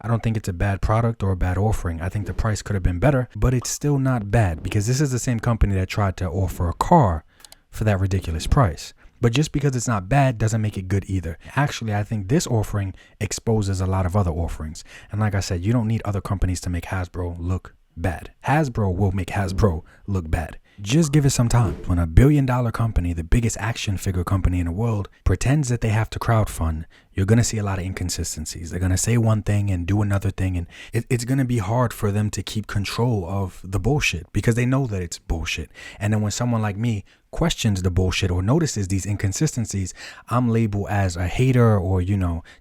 I don't think it's a bad product or a bad offering. I think the price could have been better, but it's still not bad because this is the same company that tried to offer a car for that ridiculous price. But just because it's not bad doesn't make it good either. Actually, I think this offering exposes a lot of other offerings. And like I said, you don't need other companies to make Hasbro look bad. Hasbro will make Hasbro look bad. Just give it some time. When a $1 billion company, the biggest action figure company in the world, pretends that they have to crowdfund, you're going to see a lot of inconsistencies. They're going to say one thing and do another thing. And it's going to be hard for them to keep control of the bullshit because they know that it's bullshit. And then when someone like me questions the bullshit or notices these inconsistencies, I'm labeled as a hater or,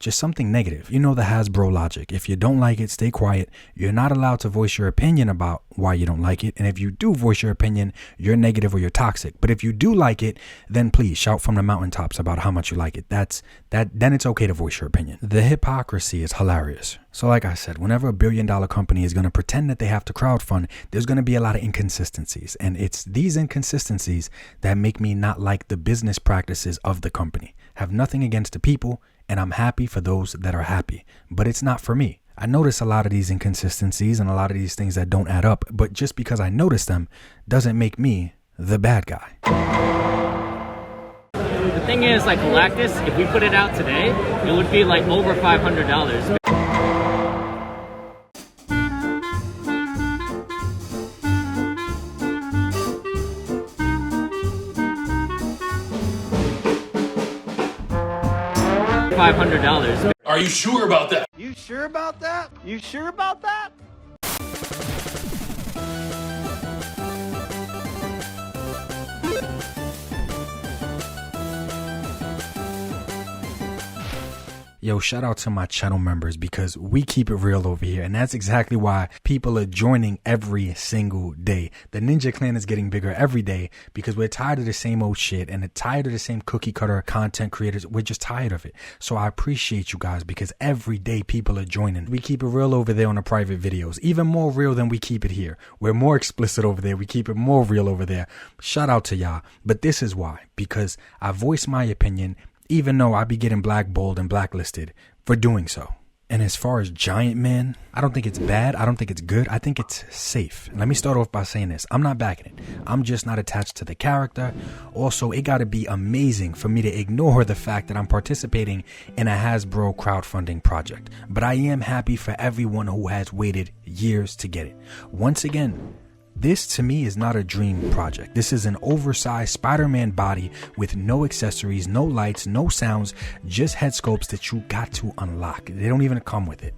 just something negative. You know the Hasbro logic. If you don't like it, stay quiet. You're not allowed to voice your opinion about why you don't like it. And if you do voice your opinion, you're negative or you're toxic. But if you do like it, then please shout from the mountaintops about how much you like it. Then it's okay to voice your opinion. The hypocrisy is hilarious. So like I said, whenever a $1 billion company is going to pretend that they have to crowdfund, there's going to be a lot of inconsistencies. And it's these inconsistencies that make me not like the business practices of the company. Have nothing against the people, and I'm happy for those that are happy. But it's not for me. I notice a lot of these inconsistencies and a lot of these things that don't add up. But just because I notice them doesn't make me the bad guy. The thing is, like Galactus, if we put it out today, it would be like over $500. $500. Are you sure about that? You sure about that? You sure about that? Yo, shout out to my channel members because we keep it real over here. And that's exactly why people are joining every single day. The Ninja Clan is getting bigger every day because we're tired of the same old shit and tired of the same cookie cutter content creators. We're just tired of it. So I appreciate you guys because every day people are joining. We keep it real over there on the private videos, even more real than we keep it here. We're more explicit over there. We keep it more real over there. Shout out to y'all. But this is why, because I voice my opinion even though I be getting blackballed and blacklisted for doing so. And as far as Giant Man, I don't think it's bad. I don't think it's good. I think it's safe. And let me start off by saying this. I'm not backing it. I'm just not attached to the character. Also, it got to be amazing for me to ignore the fact that I'm participating in a Hasbro crowdfunding project. But I am happy for everyone who has waited years to get it. Once again, this to me is not a dream project. This is an oversized Spider-Man body with no accessories, no lights, no sounds, just head sculpts that you got to unlock. They don't even come with it.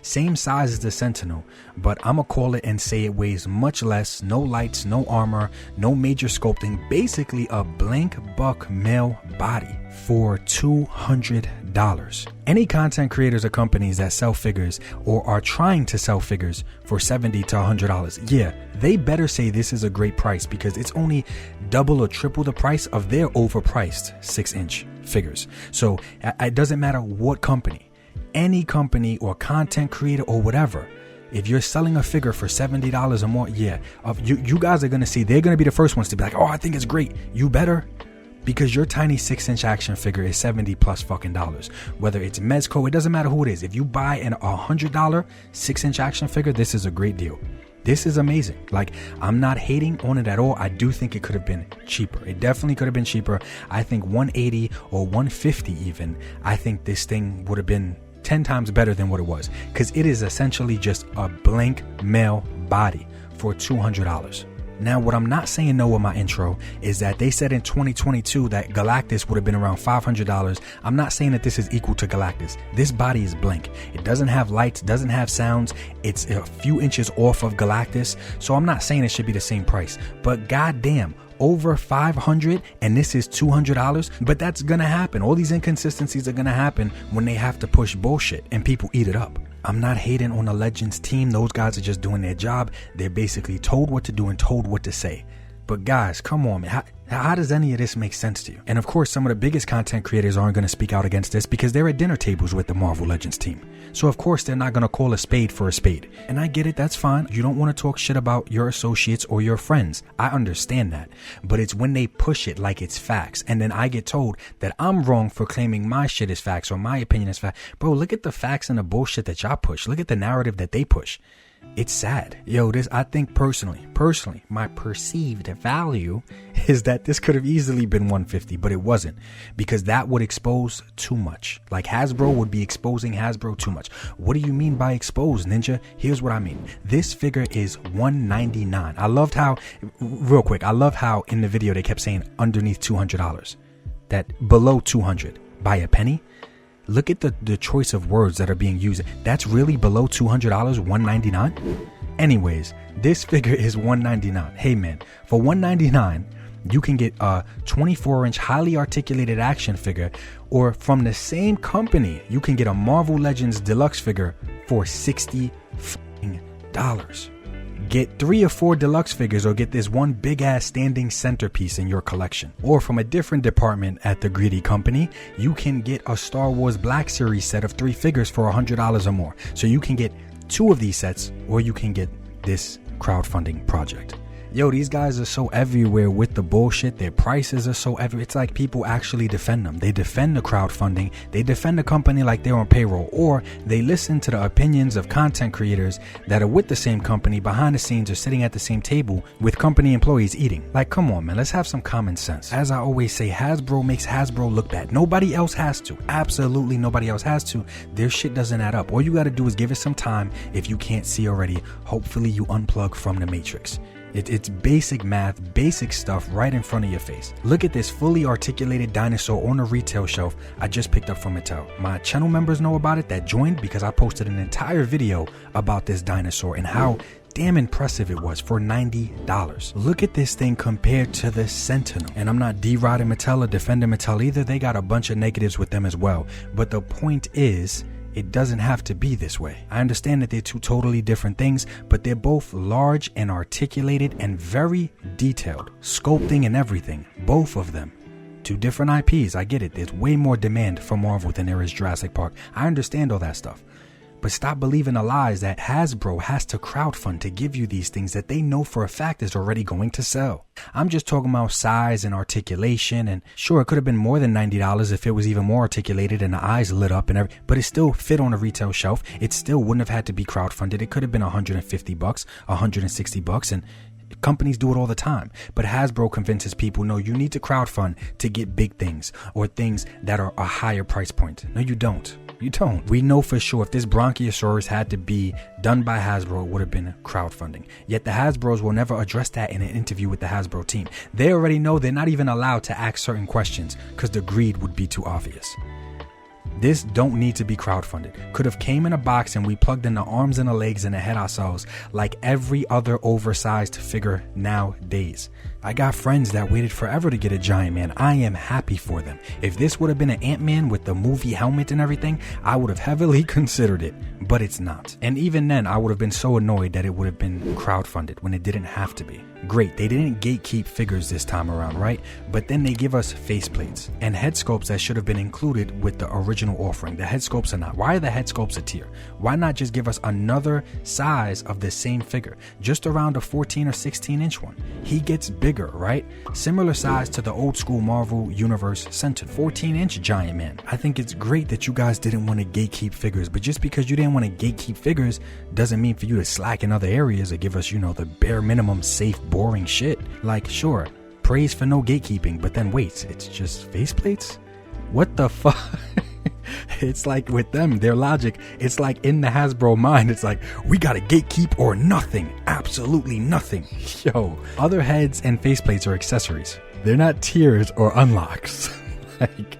Same size as the Sentinel, but I'ma call it and say it weighs much less, no lights, no armor, no major sculpting, basically a blank buck male body for $200. Any content creators or companies that sell figures or are trying to sell figures for $70 to $100, yeah, they better say this is a great price because it's only double or triple the price of their overpriced 6-inch figures. So it doesn't matter what company, any company or content creator or whatever, if you're selling a figure for $70 or more, yeah, you guys are going to see, they're going to be the first ones to be like, oh, I think it's great. You better. Because your tiny 6-inch action figure is $70 plus fucking dollars. Whether it's Mezco, it doesn't matter who it is. If you buy a $100 6-inch action figure, this is a great deal. This is amazing. Like, I'm not hating on it at all. I do think it could have been cheaper. It definitely could have been cheaper. I think $180 or $150 even. I think this thing would have been 10 times better than what it was. Because it is essentially just a blank male body for $200. Now, what I'm not saying no with my intro is that they said in 2022 that Galactus would have been around $500. I'm not saying that this is equal to Galactus. This body is blank. It doesn't have lights, doesn't have sounds. It's a few inches off of Galactus. So I'm not saying it should be the same price. But goddamn, over $500 and this is $200. But that's going to happen. All these inconsistencies are going to happen when they have to push bullshit and people eat it up. I'm not hating on the Legends team. Those guys are just doing their job. They're basically told what to do and told what to say. But guys, come on, man. How does any of this make sense to you? And of course, some of the biggest content creators aren't going to speak out against this because they're at dinner tables with the Marvel Legends team. So of course, they're not going to call a spade for a spade. And I get it, that's fine. You don't want to talk shit about your associates or your friends. I understand that. But it's when they push it like it's facts. And then I get told that I'm wrong for claiming my shit is facts or my opinion is fact. Bro, look at the facts and the bullshit that y'all push. Look at the narrative that they push. It's sad. Yo, I think personally, my perceived value is that this could have easily been 150, but it wasn't, because that would expose too much. Like Hasbro would be exposing Hasbro too much. What do you mean by expose, Ninja? Here's what I mean. This figure is $199. I love how in the video they kept saying underneath $200, that below 200 by a penny. Look at the choice of words that are being used. That's really below $200, $199? Anyways, this figure is $199. Hey man, for $199, you can get a 24-inch highly articulated action figure, or from the same company, you can get a Marvel Legends deluxe figure for $60. Get 3 or 4 deluxe figures or get this one big ass standing centerpiece in your collection. Or from a different department at the Greedy Company, you can get a Star Wars Black Series set of 3 figures for $100 or more. So you can get 2 of these sets, or you can get this crowdfunding project. Yo, these guys are so everywhere with the bullshit. Their prices are so everywhere. It's like people actually defend them. They defend the crowdfunding. They defend the company like they're on payroll. Or they listen to the opinions of content creators that are with the same company behind the scenes or sitting at the same table with company employees eating. Like, come on, man. Let's have some common sense. As I always say, Hasbro makes Hasbro look bad. Nobody else has to. Absolutely nobody else has to. Their shit doesn't add up. All you got to do is give it some time. If you can't see already, hopefully you unplug from the Matrix. It's basic math, basic stuff right in front of your face. Look at this fully articulated dinosaur on a retail shelf I just picked up from Mattel. My channel members know about it that joined because I posted an entire video about this dinosaur and how damn impressive it was for $90. Look at this thing compared to the Sentinel. And I'm not deriding Mattel or defending Mattel either. They got a bunch of negatives with them as well. But the point is, it doesn't have to be this way. I understand that they're 2 totally different things, but they're both large and articulated and very detailed. Sculpting and everything, both of them. 2 different IPs, I get it. There's way more demand for Marvel than there is Jurassic Park. I understand all that stuff. But stop believing the lies that Hasbro has to crowdfund to give you these things that they know for a fact is already going to sell. I'm just talking about size and articulation, and sure, it could have been more than $90 if it was even more articulated and the eyes lit up and everything, but it still fit on a retail shelf. It still wouldn't have had to be crowdfunded. It could have been $150, $160, and companies do it all the time. But Hasbro convinces people, no, you need to crowdfund to get big things or things that are a higher price point. No, you don't. You don't. We know for sure if this Bronchiosaurus had to be done by Hasbro, it would have been crowdfunding. Yet the Hasbros will never address that in an interview with the Hasbro team. They already know they're not even allowed to ask certain questions because the greed would be too obvious. This don't need to be crowdfunded. Could have came in a box and we plugged in the arms and the legs and the head ourselves like every other oversized figure nowadays. I got friends that waited forever to get a Giant Man. I am happy for them. If this would have been an Ant-Man with the movie helmet and everything, I would have heavily considered it, but it's not. And even then, I would have been so annoyed that it would have been crowdfunded when it didn't have to be. Great, they didn't gatekeep figures this time around, right? But then they give us faceplates and head sculpts that should have been included with the original offering. The head sculpts are not. Why are the head sculpts a tier? Why not just give us another size of the same figure? Just around a 14 or 16 inch one. He gets bigger, right? Similar size to the old school Marvel Universe centered 14-inch Giant Man. I think it's great that you guys didn't want to gatekeep figures, but just because you didn't want to gatekeep figures doesn't mean for you to slack in other areas or give us, the bare minimum safe, boring shit. Like, sure, praise for no gatekeeping, but then wait, it's just faceplates? What the fuck? It's like with them, their logic, it's like in the Hasbro mind, it's like, we gotta gatekeep or nothing. Absolutely nothing. Yo, other heads and faceplates are accessories. They're not tiers or unlocks.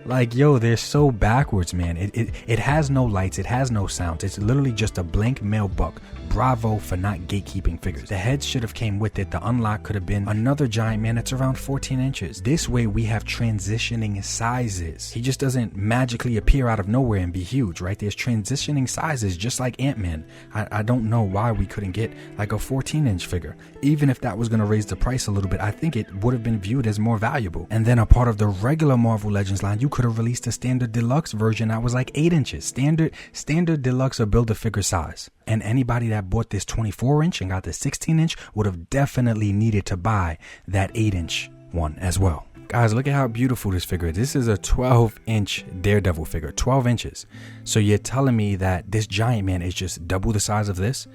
Like, yo, they're so backwards, man. It has no lights, it has no sounds. It's literally just a blank male buck. Bravo for not gatekeeping figures. The head should have came with it. The unlock could have been another Giant Man that's around 14 inches. This way we have transitioning sizes. He just doesn't magically appear out of nowhere and be huge, right? There's transitioning sizes just like Ant-Man. I don't know why we couldn't get like a 14-inch figure. Even if that was going to raise the price a little bit, I think it would have been viewed as more valuable. And then a part of the regular Marvel Legends line, you could have released a standard deluxe version that was like 8 inches. Standard deluxe or Build-A-Figure size. And anybody that bought this 24-inch and got the 16-inch would have definitely needed to buy that 8-inch one as well. Guys, look at how beautiful this figure is. This is a 12-inch Daredevil figure, 12 inches. So you're telling me that this Giant Man is just double the size of this?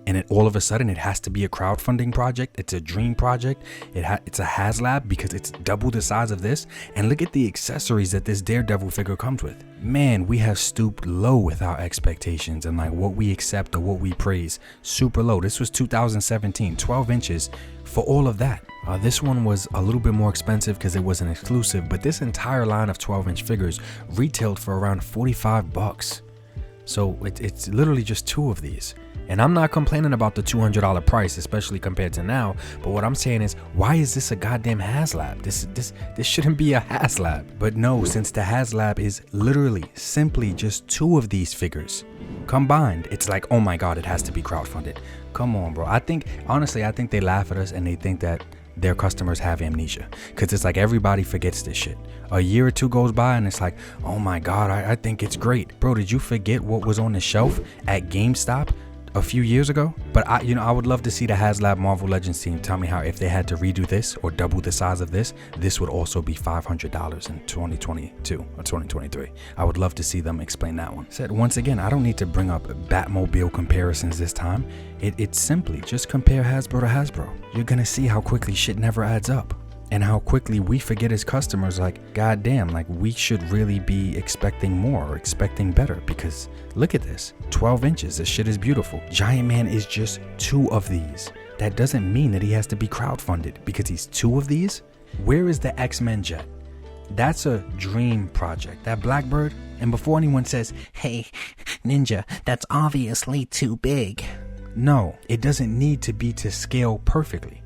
And all of a sudden it has to be a crowdfunding project. It's a dream project. It's a HasLab because it's double the size of this. And look at the accessories that this Daredevil figure comes with. Man, we have stooped low with our expectations and like what we accept or what we praise. Super low. This was 2017, 12 inches for all of that. This one was a little bit more expensive because it was an exclusive, but this entire line of 12-inch figures retailed for around 45 bucks. So it's literally just two of these. And I'm not complaining about the $200 price, especially compared to now. But what I'm saying is, why is this a goddamn HasLab? This shouldn't be a HasLab. But no, since the HasLab is literally simply just two of these figures combined, it's like, oh my God, it has to be crowdfunded. Come on, bro. Honestly, I think they laugh at us and they think that their customers have amnesia. Because it's like everybody forgets this shit. A year or two goes by and it's like, oh my God, I think it's great. Bro, did you forget what was on the shelf at GameStop a few years ago? But I would love to see the HasLab Marvel Legends team tell me how if they had to redo this or double the size of this would also be $500 in 2022 or 2023. I would love to see them explain that one. Said once again, I don't need to bring up Batmobile comparisons this time. It's simply just compare Hasbro to Hasbro. You're gonna see how quickly shit never adds up. And how quickly we forget as customers, like, goddamn, like we should really be expecting more or expecting better, because look at this, 12 inches, this shit is beautiful. Giant Man is just two of these. That doesn't mean that he has to be crowdfunded because he's two of these. Where is the X-Men jet? That's a dream project, that Blackbird. And before anyone says, hey, Ninja, that's obviously too big. No, it doesn't need to be to scale perfectly.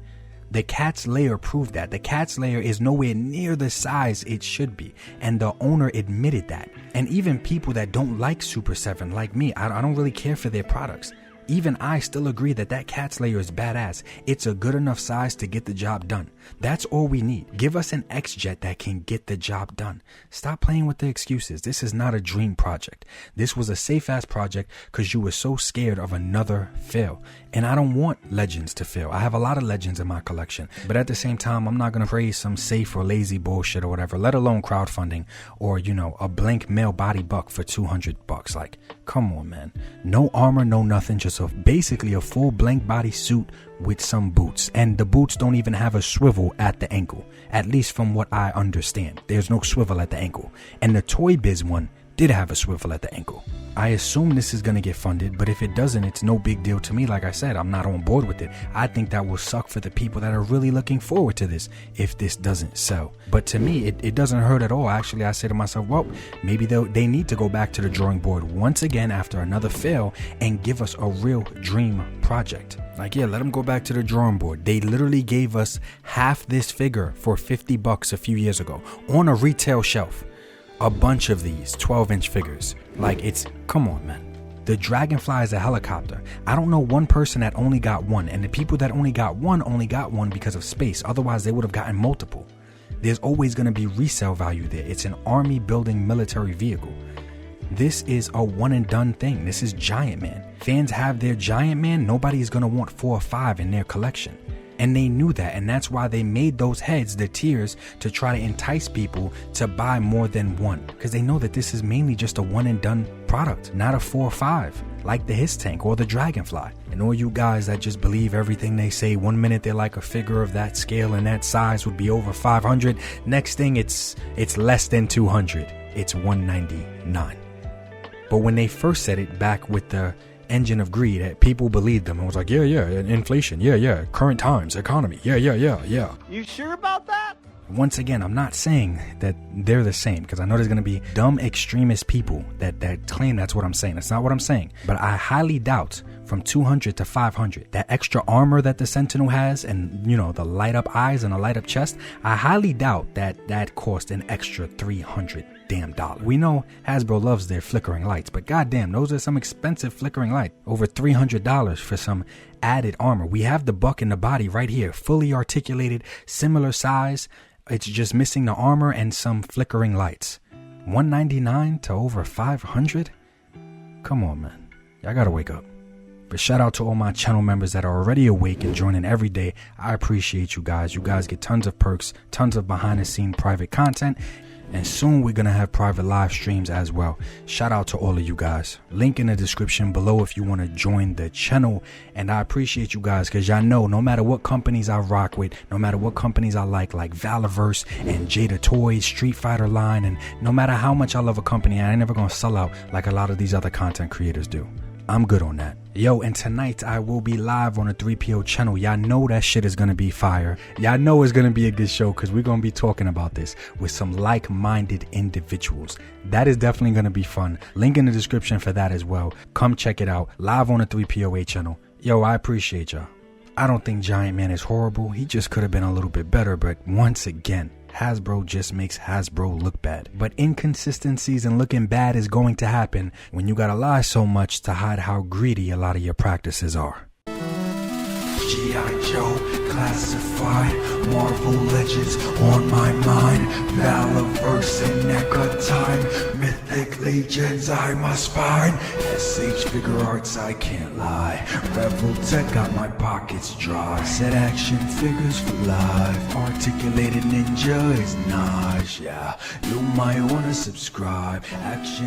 The Cat's Lair proved that. The Cat's Lair is nowhere near the size it should be. And the owner admitted that. And even people that don't like Super 7, like me, I don't really care for their products. Even I still agree that Cat's Lair is badass. It's a good enough size to get the job done. That's all we need. Give us an X-Jet that can get the job done. Stop playing with the excuses. This is not a dream project. This was a safe-ass project because you were so scared of another fail. And I don't want Legends to fail. I have a lot of Legends in my collection. But at the same time, I'm not going to praise some safe or lazy bullshit or whatever, let alone crowdfunding or, a blank male body buck for $200. Like, come on, man. No armor, no nothing, just basically a full blank body suit with some boots, and the boots don't even have a swivel at the ankle, at least from what I understand. There's no swivel at the ankle, and the Toy Biz one did have a swivel at the ankle. I assume this is going to get funded, but if it doesn't, it's no big deal to me. Like I said, I'm not on board with it. I think that will suck for the people that are really looking forward to this if this doesn't sell. But to me, it doesn't hurt at all. Actually, I say to myself, well, maybe they need to go back to the drawing board once again after another fail and give us a real dream project. Like, yeah, let them go back to the drawing board. They literally gave us half this figure for $50 a few years ago on a retail shelf. A bunch of these 12-inch figures. Like, come on, man. The Dragonfly is a helicopter. I don't know one person that only got one, and the people that only got one because of space. Otherwise, they would have gotten multiple. There's always going to be resale value there. It's an army building military vehicle. This is a one and done thing. This is Giant Man. Fans have their Giant Man. Nobody is going to want 4 or 5 in their collection. And they knew that, and that's why they made those heads the tiers to try to entice people to buy more than one, because they know that this is mainly just a one and done product, not a 4 or 5 like the His Tank or the Dragonfly. And all you guys that just believe everything they say, one minute they're like a figure of that scale and that size would be over 500, next thing it's less than 200, it's 199. But when they first said it back with the engine of greed, people believed them and was like, yeah, inflation, yeah, current times, economy, yeah. You sure about that? Once again, I'm not saying that they're the same, because I know there's going to be dumb extremist people that claim that's what I'm saying. That's not what I'm saying. But I highly doubt from 200 to 500, that extra armor that the Sentinel has, and you know, the light up eyes and a light up chest, I highly doubt that cost an extra $300 damn. We know Hasbro loves their flickering lights, but goddamn, those are some expensive flickering light. Over $300 for some added armor. We have the buck in the body right here, fully articulated, similar size. It's just missing the armor and some flickering lights. $199 to over $500? Come on, man. Y'all gotta wake up. But shout out to all my channel members that are already awake and joining every day. I appreciate you guys. You guys get tons of perks, tons of behind the scene private content. And soon we're going to have private live streams as well. Shout out to all of you guys. Link in the description below if you want to join the channel. And I appreciate you guys, because y'all know no matter what companies I rock with, no matter what companies I like Valorverse and Jada Toys, Street Fighter line, and no matter how much I love a company, I ain't never going to sell out like a lot of these other content creators do. I'm good on that. Yo, and tonight I will be live on a 3PO channel. Y'all know that shit is going to be fire. Y'all know it's going to be a good show, because we're going to be talking about this with some like-minded individuals. That is definitely going to be fun. Link in the description for that as well. Come check it out. Live on a 3POA channel. Yo, I appreciate y'all. I don't think Giant Man is horrible. He just could have been a little bit better, but once again, Hasbro just makes Hasbro look bad. But inconsistencies and looking bad is going to happen when you gotta lie so much to hide how greedy a lot of your practices are. G.I. Joe, classified, Marvel Legends on my mind, Valorverse and NECA time, Mythic Legions I must find, SH Figure Arts I can't lie, Rebel Tech got my pockets dry, Set Action Figures for life, Articulated Ninja is nausea, you might wanna subscribe, Action